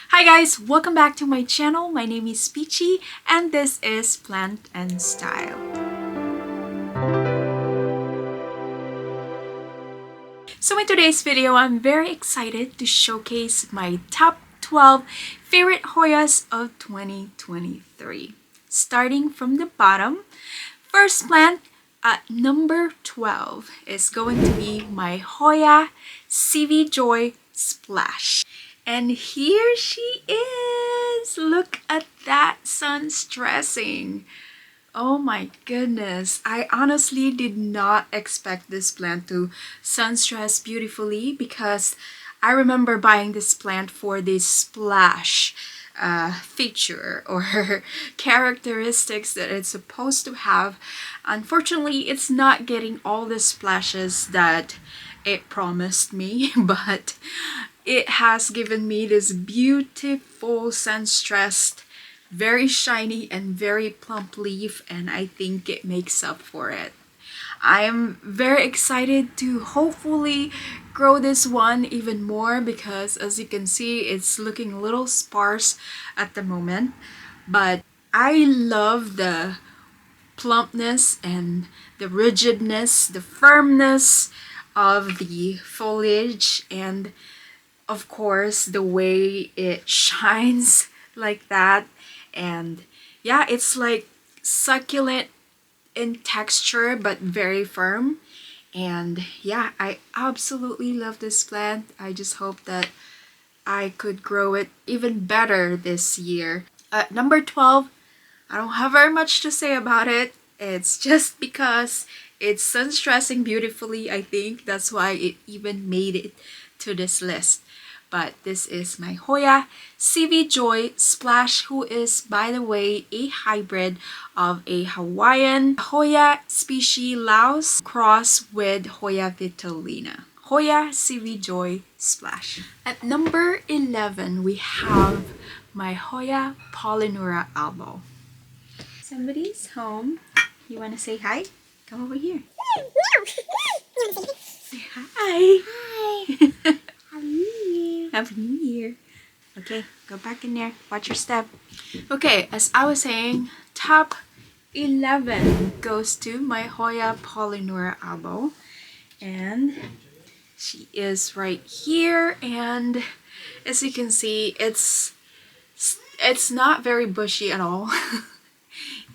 Hi guys, welcome back to my channel. My name is Peachy and this is Plant and Style. So in today's video, I'm very excited to showcase my top 12 favorite Hoyas of 2023. Starting from the bottom, first plant at number 12 is going to be my Hoya CV Joy Splash. And here she is! Look at that sun's dressing! Oh my goodness, I honestly did not expect this plant to sunstress beautifully because I remember buying this plant for this splash feature or characteristics that it's supposed to have. Unfortunately, it's not getting all the splashes that it promised me, but it has given me this beautiful sun-stressed, very shiny and very plump leaf, and I think it makes up for it. I am very excited to hopefully grow this one even more because as you can see, it's looking a little sparse at the moment, but I love the plumpness and the rigidness, the firmness of the foliage, and of course the way it shines like that. And yeah, it's like succulent in texture but very firm. And yeah, I absolutely love this plant. I just hope that I could grow it even better this year. At number 12, I don't have very much to say about it. It's just because it's sun-stressing beautifully. I think that's why it even made it to this list. But this is my Hoya CV Joy Splash, who is, by the way, a hybrid of a Hawaiian Hoya species Laos cross with Hoya vitellina. Hoya CV Joy Splash. At number 11, we have my Hoya Polynura albo. Somebody's home. You want to say hi? Come over here. Say hi. Hi. Happy New Year. Okay, go back in there. Watch your step. Okay, as I was saying, top 11 goes to my Hoya Polynura albo. And she is right here. And as you can see, it's not very bushy at all.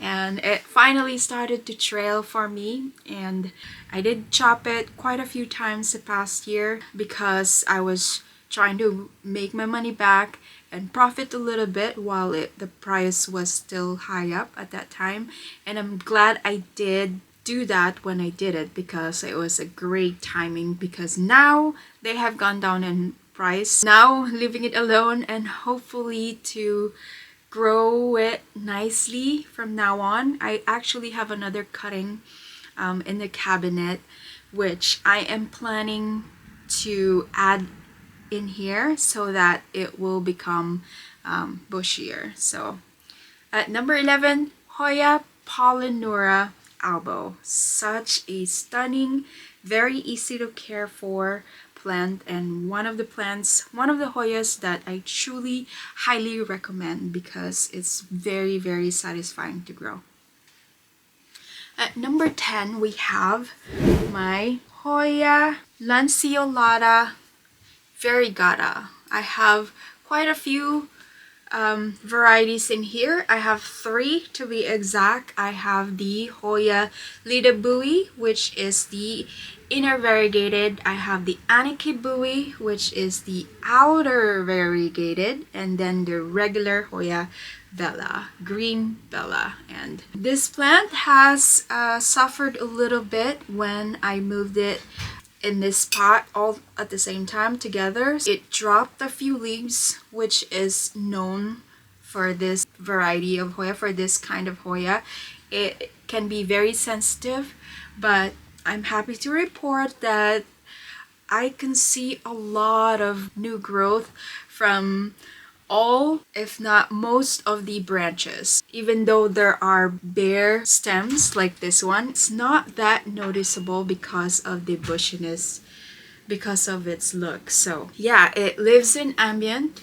And it finally started to trail for me, and I did chop it quite a few times the past year because I was trying to make my money back and profit a little bit while the price was still high up at that time. And I'm glad I did do that when I did it because it was a great timing, because now they have gone down in price. Now leaving it alone and hopefully to grow it nicely from now on. I actually have another cutting in the cabinet which I am planning to add in here so that it will become bushier. So at number 11, Hoya Polynura albo. Such a stunning, very easy to care for plant, and one of the Hoyas that I truly highly recommend because it's very, very satisfying to grow. At number 10, we have my Hoya lanceolata variegata. I have quite a few varieties in here. I have 3 to be exact. I have the Hoya Lidabui, which is the inner variegated. I have the Anikibui, which is the outer variegated, and then the regular Hoya Bella, green Bella. And this plant has suffered a little bit when I moved it in this pot all at the same time together. It dropped a few leaves, which is known for this variety of Hoya, for this kind of Hoya. It can be very sensitive, but I'm happy to report that I can see a lot of new growth from all, if not most, of the branches. Even though there are bare stems like this one, it's not that noticeable because of the bushiness, because of its look. So yeah, it lives in ambient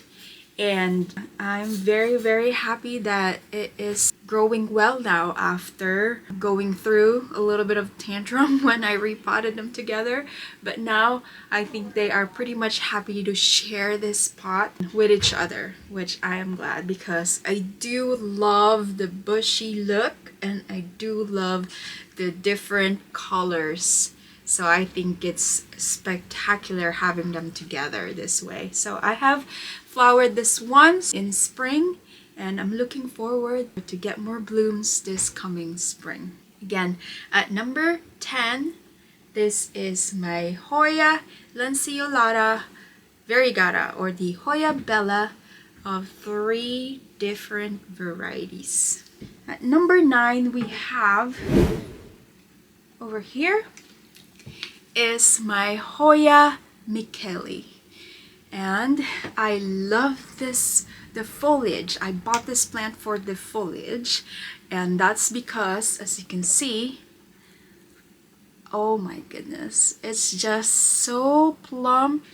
and I'm very happy that it is growing well now after going through a little bit of tantrum when I repotted them together. But now I think they are pretty much happy to share this pot with each other, which I am glad, because I do love the bushy look and I do love the different colors. So I think it's spectacular having them together this way. So I have flowered this once in spring, and I'm looking forward to get more blooms this coming spring. Again, at number 10, this is my Hoya lanceolata variegata, or the Hoya bella of 3 different varieties. At number 9, we have over here is my Hoya Micheli, and I love the foliage. I bought this plant for the foliage, and that's because, as you can see, oh my goodness, it's just so plump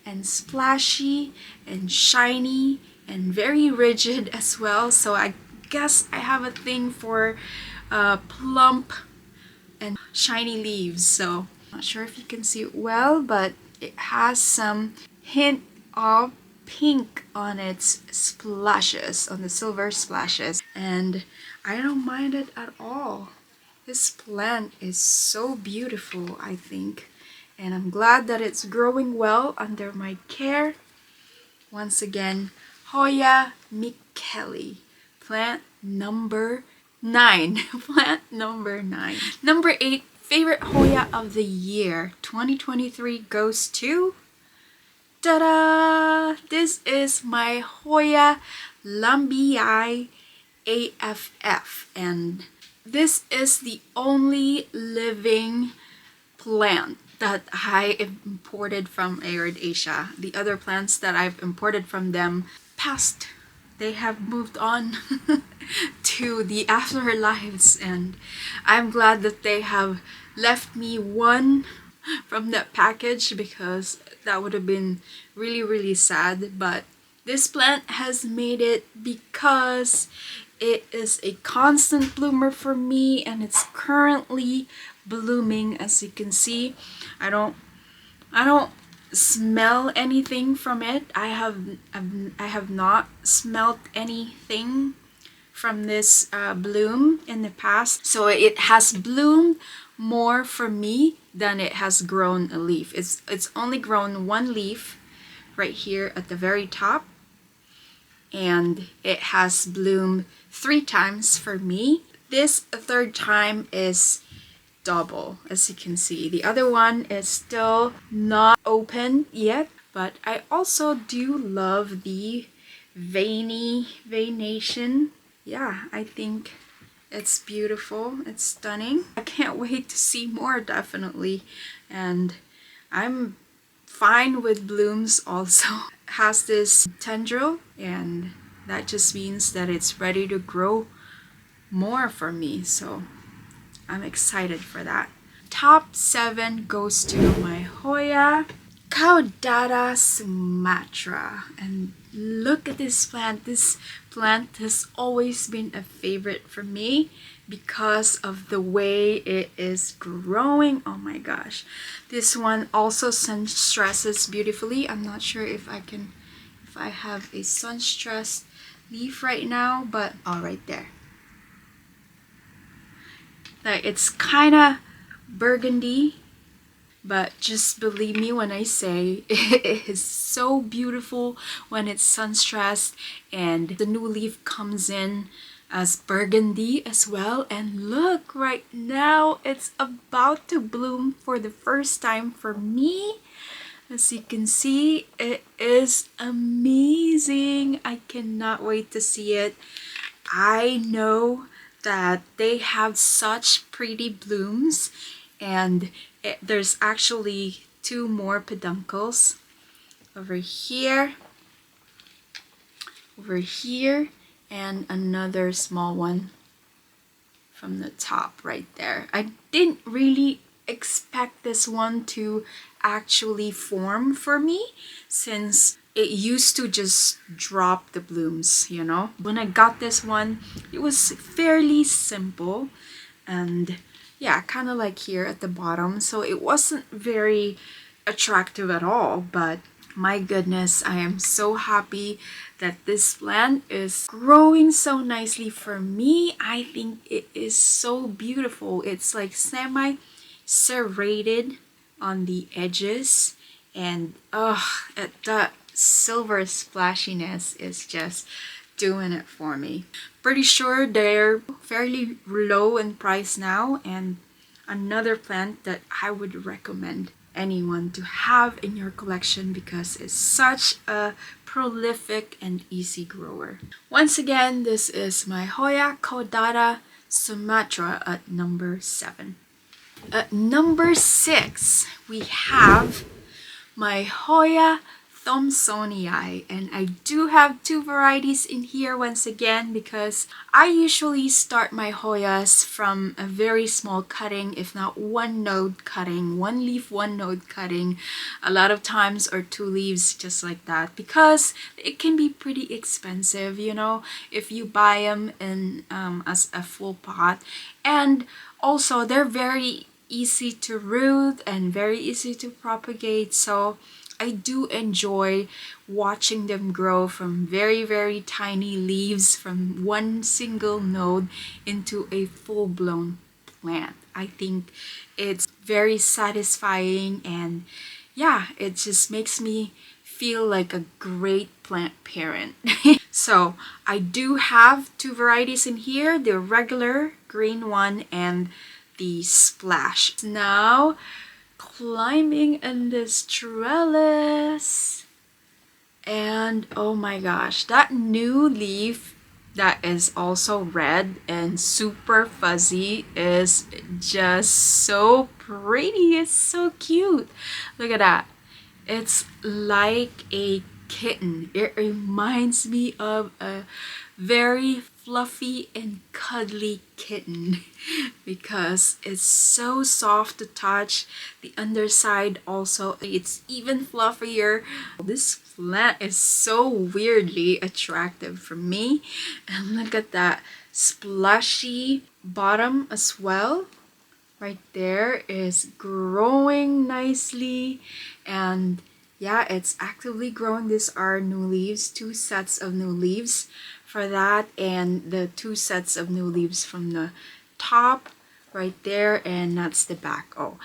and splashy and shiny and very rigid as well. So I guess I have a thing for plump and shiny leaves. So not sure if you can see it well, but it has some hint of pink on its splashes, on the silver splashes, and I don't mind it at all. This plant is so beautiful, I think, and I'm glad that it's growing well under my care. Once again, Hoya Micheli, plant number 9. Plant number 9. Number 8, favorite Hoya of the year 2023 goes to, ta-da! This is my Hoya Lambii AFF, and this is the only living plant that I imported from AirAsia. The other plants that I've imported from them passed. They have moved on to the afterlives, and I'm glad that they have left me one from that package, because that would have been really sad. But this plant has made it, because it is a constant bloomer for me, and it's currently blooming. As you can see, I don't smell anything from it. I have not smelled anything from this bloom in the past. So it has bloomed more for me than it has grown a leaf. It's only grown 1 leaf right here at the very top, and it has bloomed 3 times for me. This 3rd time is double, as you can see. The other one is still not open yet, but I also do love the veination. Yeah, I think it's beautiful. It's stunning. I can't wait to see more, definitely. And I'm fine with blooms also. It has this tendril, and that just means that it's ready to grow more for me. So I'm excited for that. Top 7 goes to my Hoya Caudata Sumatra. And look at this plant. This plant has always been a favorite for me because of the way it is growing. Oh my gosh. This one also sun stresses beautifully. I'm not sure if I have a sun stressed leaf right now, but right there. Like, it's kind of burgundy, but just believe me when I say it is so beautiful when it's sun stressed, and the new leaf comes in as burgundy as well. And look, right now it's about to bloom for the first time for me. As you can see, it is amazing. I cannot wait to see it. I know that they have such pretty blooms, and there's actually 2 more peduncles over here, and another small one from the top right there. I didn't really expect this one to actually form for me, since it used to just drop the blooms, you know. When I got this one, it was fairly simple, and yeah, kind of like here at the bottom, so it wasn't very attractive at all. But my goodness, I am so happy that this plant is growing so nicely for me. I think it is so beautiful. It's like semi serrated on the edges, and that silver splashiness is just doing it for me. Pretty sure they're fairly low in price now, and another plant that I would recommend anyone to have in your collection because it's such a prolific and easy grower. Once again, this is my Hoya caudata Sumatra at number 7. At number 6, we have my Hoya Thomsonii, and I do have 2 varieties in here once again because I usually start my Hoyas from a very small cutting, if not 1 node cutting, 1 leaf 1 node cutting, a lot of times, or 2 leaves, just like that, because it can be pretty expensive, you know, if you buy them in as a full pot. And also they're very easy to root and very easy to propagate, so I do enjoy watching them grow from very tiny leaves from 1 single node into a full-blown plant. I think it's very satisfying, and yeah, it just makes me feel like a great plant parent. So I do have 2 varieties in here, the regular green one and the splash. Now climbing in this trellis, and oh my gosh, that new leaf that is also red and super fuzzy is just so pretty. It's so cute. Look at that. It's like a kitten. It reminds me of a very fluffy and cuddly kitten because it's so soft to touch. The underside also, it's even fluffier. This plant is so weirdly attractive for me. And look at that splashy bottom as well. Right there is growing nicely, and yeah, it's actively growing. These are new leaves, 2 sets of new leaves for that, and the 2 sets of new leaves from the top right there, and that's the back. Oh,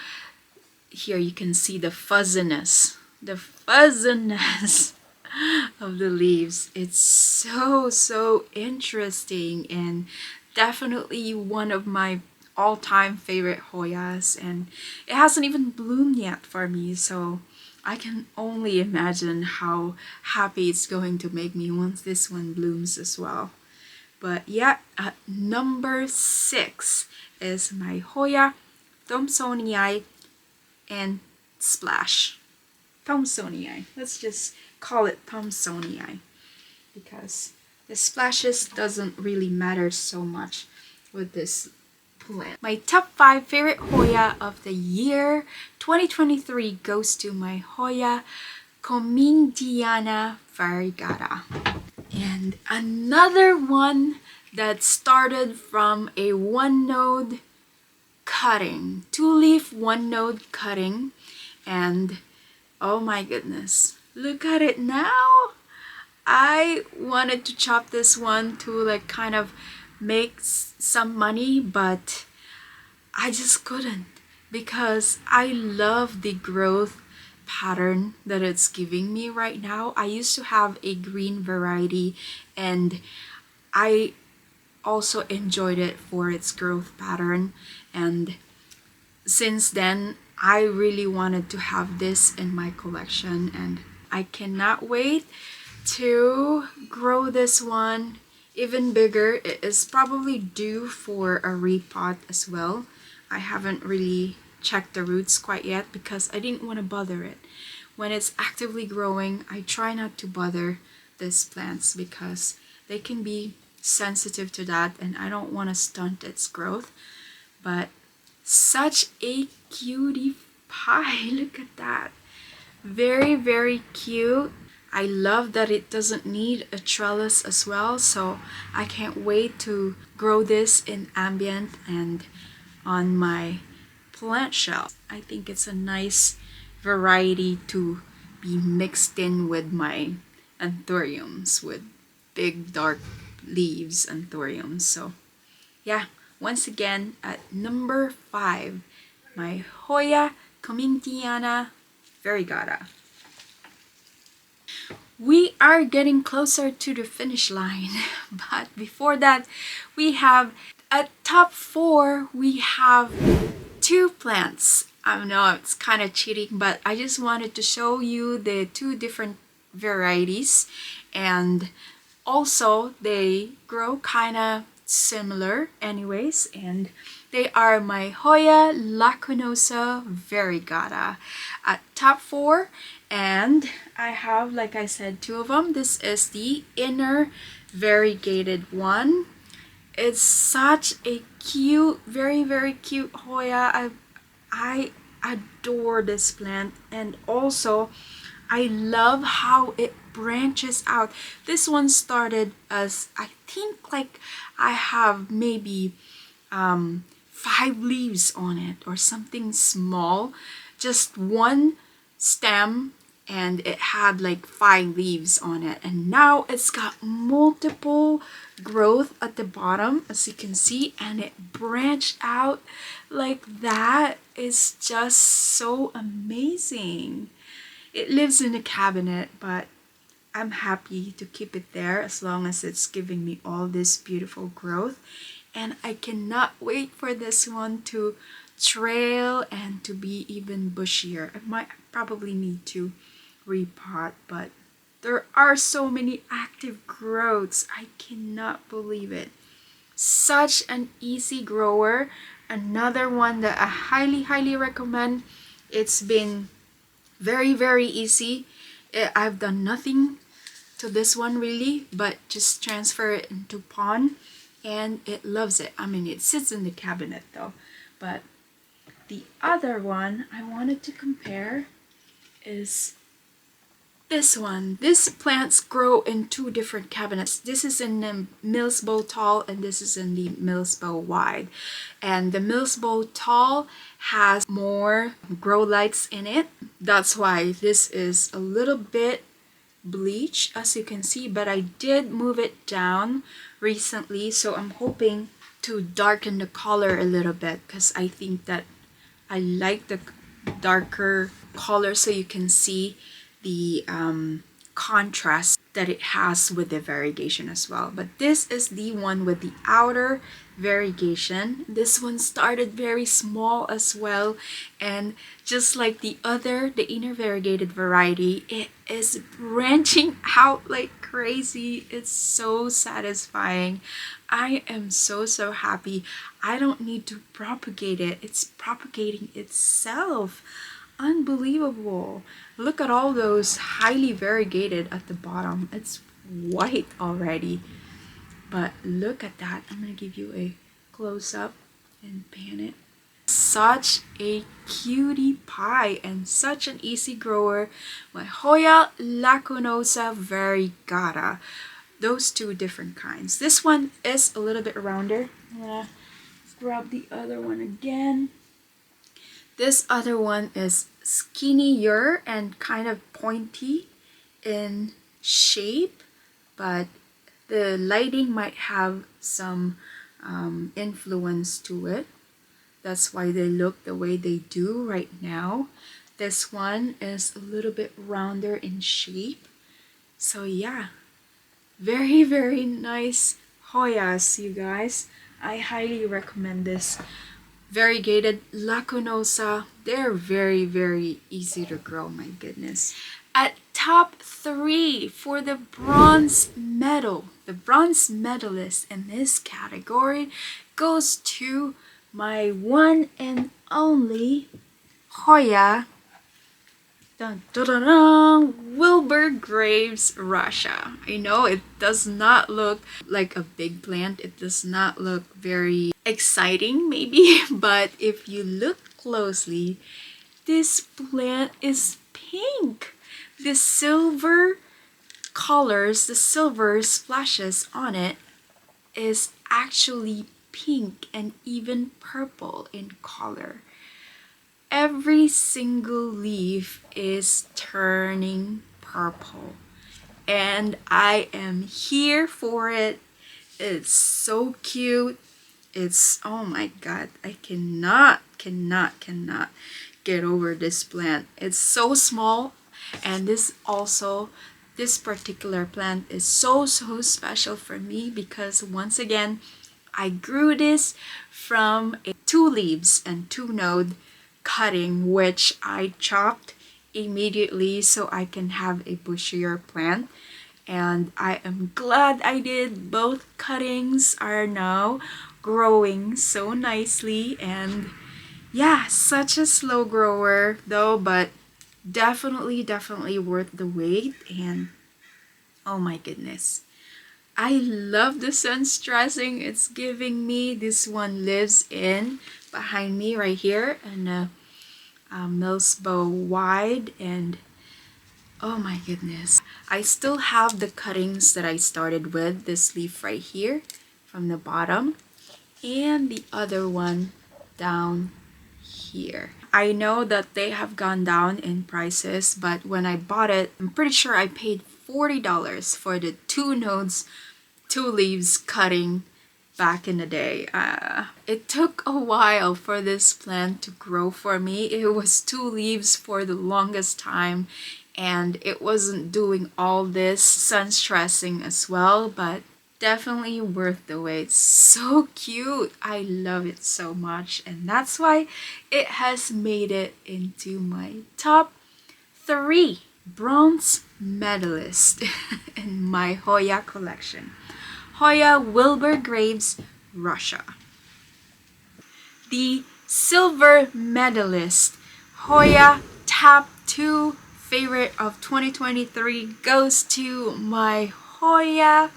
here you can see the fuzziness of the leaves. It's so interesting, and definitely one of my all-time favorite Hoyas, and it hasn't even bloomed yet for me, so I can only imagine how happy it's going to make me once this one blooms as well. But yeah, at number 6 is my Hoya Thomsonii and Splash. Thomsonii. Let's just call it Thomsonii because the splashes doesn't really matter so much with this plant. My top 5 favorite Hoya of the year 2023 goes to my Hoya Comindiana variegata. And another one that started from a 1 node cutting, 2 leaf 1 node cutting, and oh my goodness, look at it now. I wanted to chop this one to like kind of make some money, but I just couldn't because I love the growth pattern that it's giving me right now. I used to have a green variety, and I also enjoyed it for its growth pattern, and since then I really wanted to have this in my collection, and I cannot wait to grow this one even bigger. It is probably due for a repot as well. I haven't really checked the roots quite yet because I didn't want to bother it. When it's actively growing, I try not to bother these plants because they can be sensitive to that, and I don't want to stunt its growth. But such a cutie pie. Look at that. Very cute. I love that it doesn't need a trellis as well, so I can't wait to grow this in ambient and on my plant shelf. I think it's a nice variety to be mixed in with my anthuriums, with big dark leaves anthuriums. So yeah, once again at number 5, my Hoya Comintiana Variegata. We are getting closer to the finish line, but before that, we have at top 4, we have 2 plants. I know it's kind of cheating, but I just wanted to show you the 2 different varieties, and also they grow kind of similar anyways, and they are my Hoya lacunosa variegata at top 4. And I have, like I said, 2 of them. This is the inner variegated one. It's such a cute, very cute Hoya. I adore this plant, and also I love how it branches out. This one started as, I think, like I have maybe 5 leaves on it or something small, just one stem, and it had like 5 leaves on it, and now it's got multiple growth at the bottom, as you can see, and it branched out like that. Is just so amazing. It lives in a cabinet, but I'm happy to keep it there as long as it's giving me all this beautiful growth. And I cannot wait for this one to trail and to be even bushier. I might probably need to repot, but there are so many active growths. I cannot believe it. Such an easy grower. Another one that I highly recommend. It's been very easy. I've done nothing to this one really, but just transfer it into pond, and it loves it. I mean, it sits in the cabinet though. But the other one I wanted to compare is this one. These plants grow in 2 different cabinets. This is in the Millsbow Tall, and this is in the Millsbow Wide. And the Millsbow Tall has more grow lights in it. That's why this is a little bit bleached, as you can see, but I did move it down recently, so I'm hoping to darken the color a little bit, because I think that I like the darker color, so you can see the contrast that it has with the variegation as well. But this is the one with the outer variegation. This one started very small as well, and just like the other, the inner variegated variety, it is branching out like crazy. It's so satisfying. I am so happy. I don't need to propagate it. It's propagating itself. Unbelievable. Look at all those highly variegated at the bottom. It's white already, but look at that. I'm gonna give you a close-up and pan it. Such a cutie pie and such an easy grower. My Hoya lacunosa variegata. Those 2 different kinds. This one is a little bit rounder. I'm gonna grab the other one again. This other one is skinnier and kind of pointy in shape, but the lighting might have some influence to it. That's why they look the way they do right now. This one is a little bit rounder in shape. So yeah, very nice Hoyas, you guys. I highly recommend this. Variegated lacunosa. They're very easy to grow, my goodness. At top 3 for the bronze medal, the bronze medalist in this category goes to my one and only Hoya Wilbur Graves Russia. I know it does not look like a big plant. It does not look very exciting maybe, but if you look closely, this plant is pink. The silver colors, the silver splashes on it, is actually pink and even purple in color. Every single leaf is turning purple, and I am here for it. It's so cute. It's, oh my god, I cannot get over this plant. It's so small, and this particular plant is so special for me because once again I grew this from a 2 leaves and 2 node cutting, which I chopped immediately so I can have a bushier plant. And I am glad I did. Both cuttings are now growing so nicely, and yeah, such a slow grower though, but definitely worth the wait. And oh my goodness, I love the sun's dressing it's giving me. This one lives in behind me right here, and Millsbow wide, and oh my goodness, I still have the cuttings that I started with, this leaf right here from the bottom and the other one down here. I know that they have gone down in prices, but when I bought it, I'm pretty sure I paid $40 for the 2 nodes, 2 leaves cutting back in the day. It took a while for this plant to grow for me. It was 2 leaves for the longest time, and it wasn't doing all this sun stressing as well, but definitely worth the wait. So cute. I love it so much, and that's why it has made it into my top 3 bronze medalist in my Hoya collection. Hoya Wilbur Graves, Russia. The silver medalist, Hoya top 2 favorite of 2023 goes to my Hoya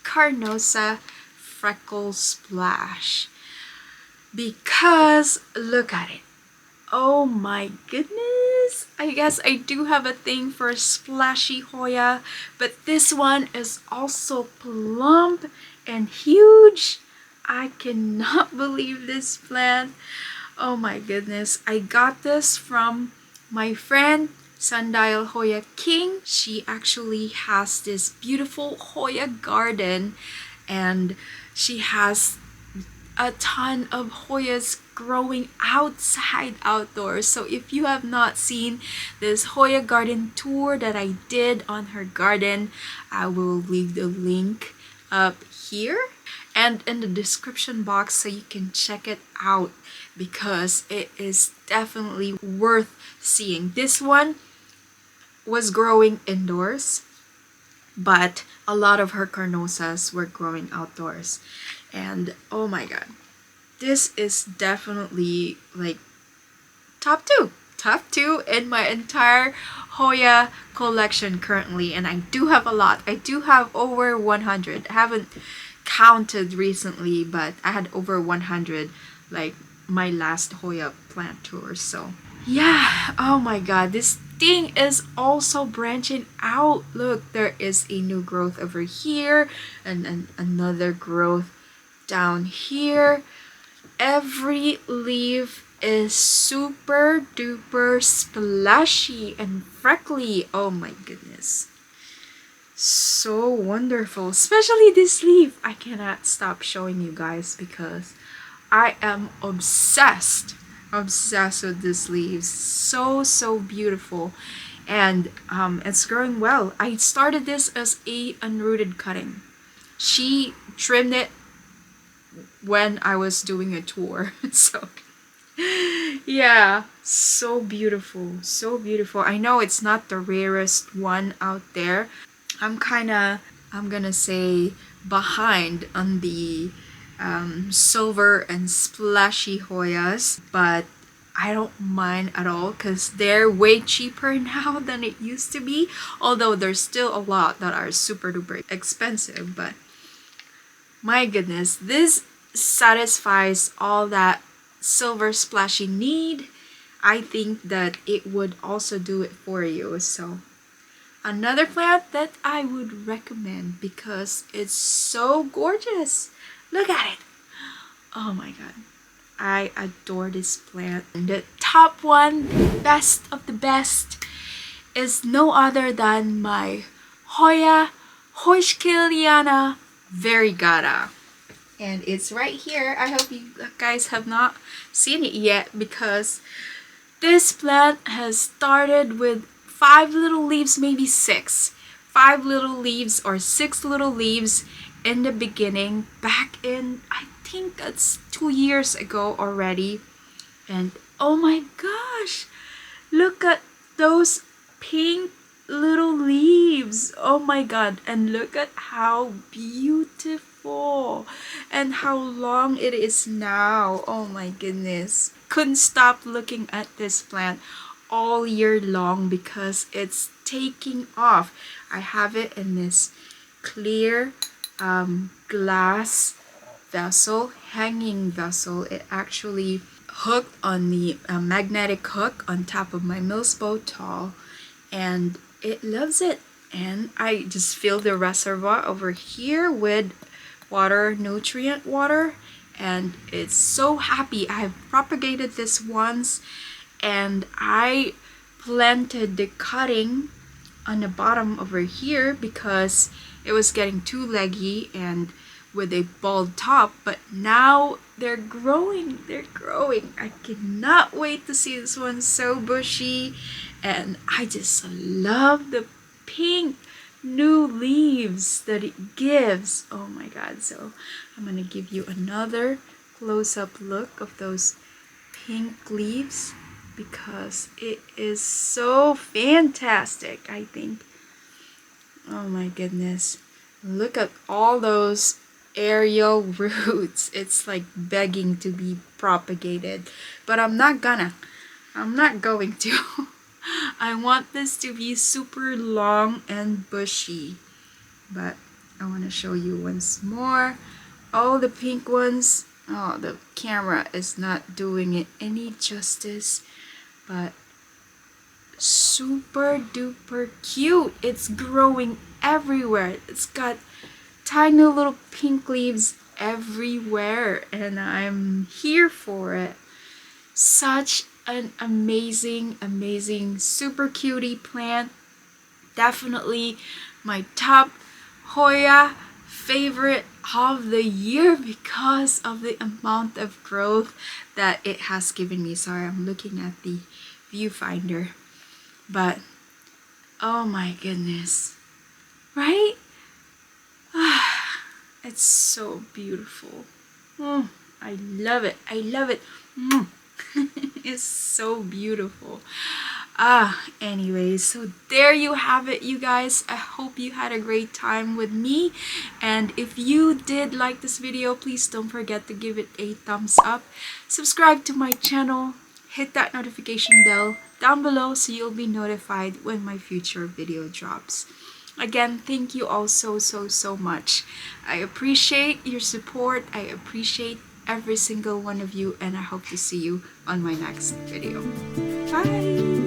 Carnosa Freckle Splash. Because look at it. Oh my goodness. I guess I do have a thing for splashy Hoya, but this one is also plump and huge. I cannot believe this plant. Oh my goodness. I got this from my friend Sundial Hoya King. She actually has this beautiful Hoya garden, and she has a ton of Hoyas growing outside outdoors. So if you have not seen this Hoya garden tour that I did on her garden, I will leave the link up here and in the description box so you can check it out, because it is definitely worth seeing. This one was growing indoors, but a lot of her carnosas were growing outdoors. And oh my god, this is definitely like top 2 in my entire Hoya collection currently. And I do have a lot. I do have over 100. I haven't counted recently, but I had over 100 like my last Hoya plant tour. So yeah, oh my god, this thing is also branching out. Look, there is a new growth over here, and another growth down here. Every leaf is super duper splashy and freckly. Oh my goodness, so wonderful. Especially this leaf. I cannot stop showing you guys because I am obsessed with these leaves. So beautiful, and it's growing well. I started this as a unrooted cutting. She trimmed it when I was doing a tour. So yeah, so beautiful, so beautiful. I know it's not the rarest one out there. I'm gonna say behind on the silver and splashy Hoyas, but I don't mind at all because they're way cheaper now than it used to be, although there's still a lot that are super duper expensive. But my goodness, this satisfies all that silver splashy need. I think that it would also do it for you. So Another plant that I would recommend because it's so gorgeous. Look at it. Oh my god. I adore this plant. And the top one, best of the best, is no other than my Hoya variegata. And it's right here. I hope you guys have not seen it yet because this plant has started with 5 little leaves, maybe 6. 5 little leaves or 6 little leaves in the beginning, back in, I think that's 2 years ago already. And oh my gosh, look at those pink little leaves. Oh my god, and look at how beautiful and how long it is now. Oh my goodness, couldn't stop looking at this plant all year long because it's taking off. I have it in this clear glass vessel, hanging vessel. It actually hooked on the magnetic hook on top of my Mills bottle, and it loves it. And I just fill the reservoir over here with water, nutrient water, and it's so happy. I have propagated this once, and I planted the cutting on the bottom over here because it was getting too leggy and with a bald top, but now they're growing. I cannot wait to see this one, so bushy, and I just love the pink new leaves that it gives. Oh my god. So I'm gonna give you another close-up look of those pink leaves because it is so fantastic, I think. Oh my goodness, look at all those aerial roots. It's like begging to be propagated, but I'm not going to. I want this to be super long and bushy, but I want to show you once more all the pink ones. Oh, the camera is not doing it any justice, but super duper cute. It's growing everywhere. It's got tiny little pink leaves everywhere, and I'm here for it. Such an amazing super cutie plant. Definitely my top Hoya favorite of the year because of the amount of growth that it has given me. Sorry, I'm looking at the viewfinder, but oh my goodness, right? It's so beautiful. I love it. It's so beautiful. Anyways, so there you have it, you guys. I hope you had a great time with me, and if you did like this video, please don't forget to give it a thumbs up, subscribe to my channel, hit that notification bell down below so you'll be notified when my future video drops. Again, thank you all so much. I appreciate your support. I appreciate every single one of you, and I hope to see you on my next video. Bye!